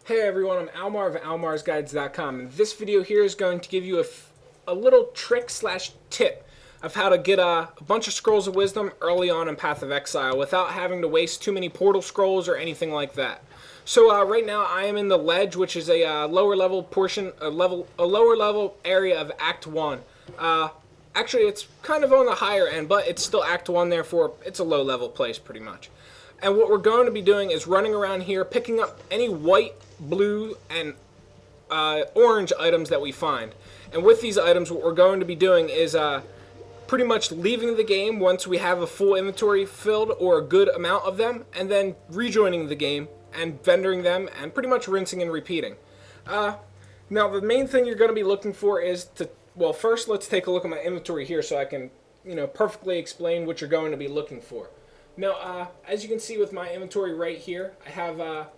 Hey everyone, I'm Almar of almarsguides.com, and this video here is going to give you a little trick slash tip of how to get a bunch of scrolls of wisdom early on in Path of Exile without having to waste too many portal scrolls or anything like that. So right now I am in the ledge, which is a lower level portion, a lower level area of Act 1. Actually, it's kind of on the higher end, but it's still Act 1, therefore it's a low level place pretty much. And what we're going to be doing is running around here, picking up any white, blue, and orange items that we find. And with these items, what we're going to be doing is pretty much leaving the game once we have a full inventory filled or a good amount of them, and then rejoining the game and vendoring them and pretty much rinsing and repeating. Now, the main thing you're going to be looking for is to, well, first let's take a look at my inventory here so I can, perfectly explain what you're going to be looking for. Now, as you can see with my inventory right here, I have a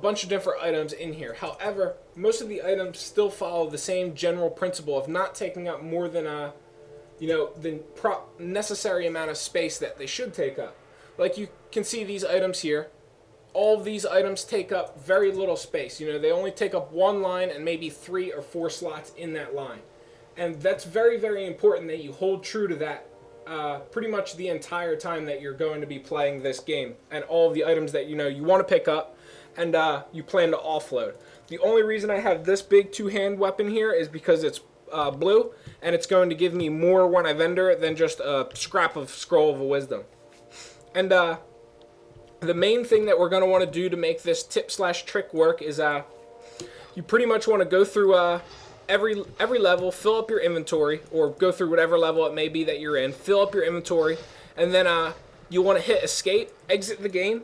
bunch of different items in here. However, most of the items still follow the same general principle of not taking up more than the necessary amount of space that they should take up. Like you can see these items here. All of these items take up very little space. They only take up one line and maybe 3 or 4 slots in that line. And that's very, very important that you hold true to that pretty much the entire time that you're going to be playing this game, and all of the items that you want to pick up and you plan to offload. The only reason I have this big two-hand weapon here is because it's blue, and it's going to give me more when I vendor it than just a scrap of scroll of wisdom. And the main thing that we're going to want to do to make this tip slash trick work is you pretty much want to go through every level, fill up your inventory, or go through whatever level it may be that you're in, fill up your inventory, and then you want to hit escape, exit the game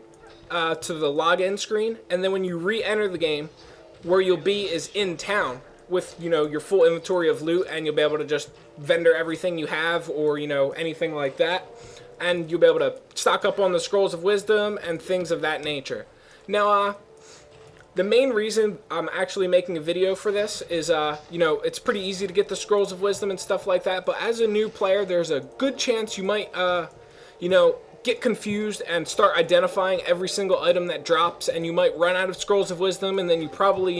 to the login screen, and then when you re-enter the game, where you'll be is in town with your full inventory of loot, and you'll be able to just vendor everything you have, or anything like that, and you'll be able to stock up on the scrolls of wisdom and things of that nature. Now, the main reason I'm actually making a video for this is, it's pretty easy to get the scrolls of wisdom and stuff like that, but as a new player, there's a good chance you might, get confused and start identifying every single item that drops, and you might run out of scrolls of wisdom, and then you probably,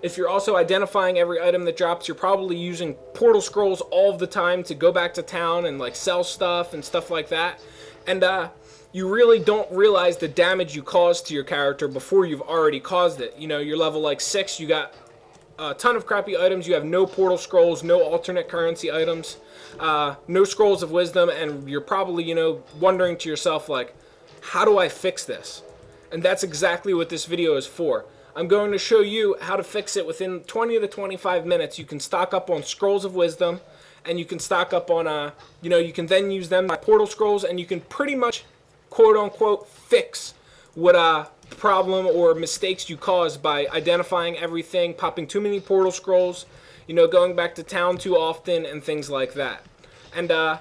if you're also identifying every item that drops, you're probably using portal scrolls all of the time to go back to town and, sell stuff and stuff like that, and, you really don't realize the damage you caused to your character before you've already caused it. You're level 6, you got a ton of crappy items, you have no portal scrolls, no alternate currency items, no scrolls of wisdom, and you're probably, wondering to yourself, how do I fix this? And that's exactly what this video is for. I'm going to show you how to fix it within 20 to 25 minutes. You can stock up on scrolls of wisdom, and you can stock up on, you can then use them by portal scrolls, and you can pretty much quote-unquote fix what problem or mistakes you caused by identifying everything, popping too many portal scrolls, going back to town too often, and things like that. And I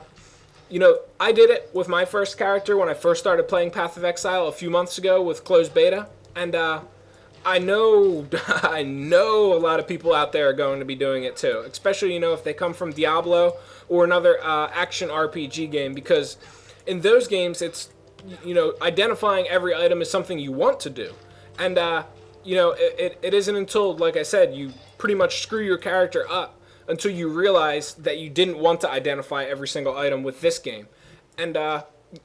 did it with my first character when I first started playing Path of Exile a few months ago with closed beta, and I know I know a lot of people out there are going to be doing it too, especially if they come from Diablo or another action RPG game, because in those games it's identifying every item is something you want to do. And, it isn't until, like I said, you pretty much screw your character up until you realize that you didn't want to identify every single item with this game. And,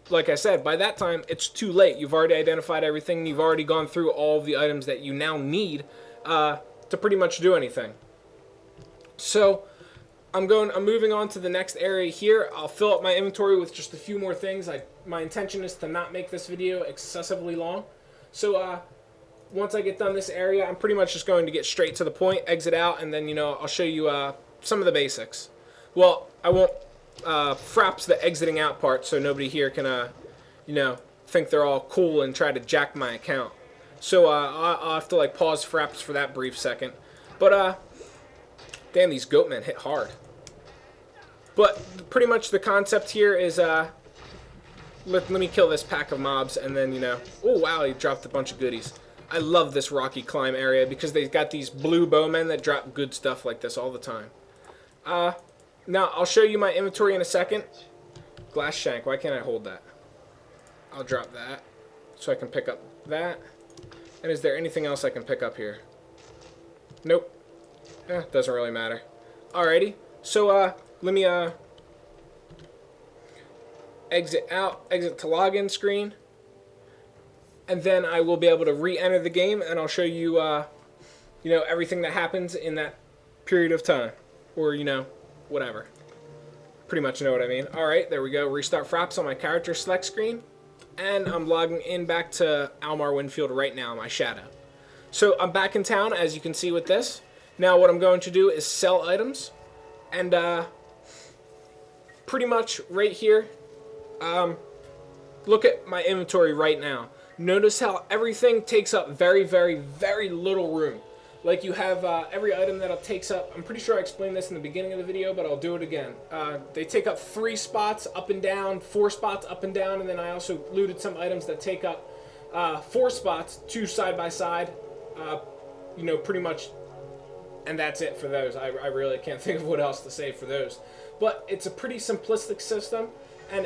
like I said, by that time, it's too late. You've already identified everything. You've already gone through all of the items that you now need to pretty much do anything. So I'm moving on to the next area here. I'll fill up my inventory with just a few more things. My intention is to not make this video excessively long. So once I get done this area, I'm pretty much just going to get straight to the point, exit out, and then I'll show you some of the basics. Well, I won't fraps the exiting out part, so nobody here can think they're all cool and try to jack my account. So I'll have to pause fraps for that brief second. But damn, these goatmen hit hard. But pretty much the concept here is, let me kill this pack of mobs, and then, oh wow, he dropped a bunch of goodies. I love this rocky climb area because they've got these blue bowmen that drop good stuff like this all the time. Now, I'll show you my inventory in a second. Glass shank, why can't I hold that? I'll drop that so I can pick up that. And is there anything else I can pick up here? Nope. Doesn't really matter. Alrighty. So, let me, exit out, exit to login screen. And then I will be able to re-enter the game, and I'll show you, you know, everything that happens in that period of time. Or, you know, whatever. Pretty much know what I mean. Alright, there we go. Restart Fraps on my character select screen. And I'm logging in back to Almar Winfield right now, my shadow. So I'm back in town, as you can see with this. Now what I'm going to do is sell items. And pretty much right here, look at my inventory right now. Notice how everything takes up very, very, very little room. Like you have every item that takes up, I'm pretty sure I explained this in the beginning of the video, but I'll do it again. They take up 3 spots up and down, 4 spots up and down, and then I also looted some items that take up 4 spots, 2 side by side, you know, pretty much, and that's it for those. I really can't think of what else to say for those. But it's a pretty simplistic system, and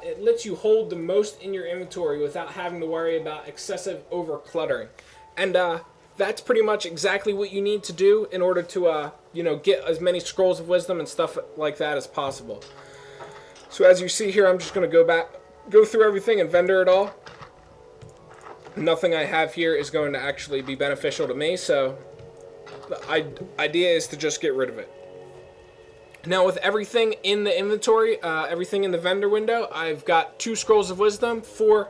it lets you hold the most in your inventory without having to worry about excessive over-cluttering. And that's pretty much exactly what you need to do in order to, you know, get as many scrolls of wisdom and stuff like that as possible. So as you see here, I'm just going to go through everything and vendor it all. Nothing I have here is going to actually be beneficial to me, so the idea is to just get rid of it. Now with everything in the inventory, everything in the vendor window, I've got 2 scrolls of wisdom, 4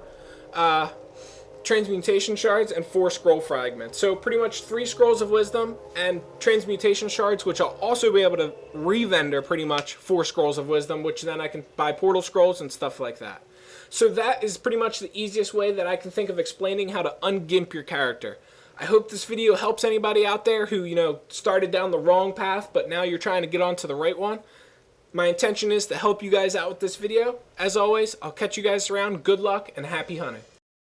transmutation shards, and 4 scroll fragments. So pretty much 3 scrolls of wisdom and transmutation shards, which I'll also be able to re-vendor pretty much 4 scrolls of wisdom, which then I can buy portal scrolls and stuff like that. So that is pretty much the easiest way that I can think of explaining how to ungimp your character. I hope this video helps anybody out there who, you know, started down the wrong path, but now you're trying to get onto the right one. My intention is to help you guys out with this video. As always, I'll catch you guys around. Good luck and happy hunting.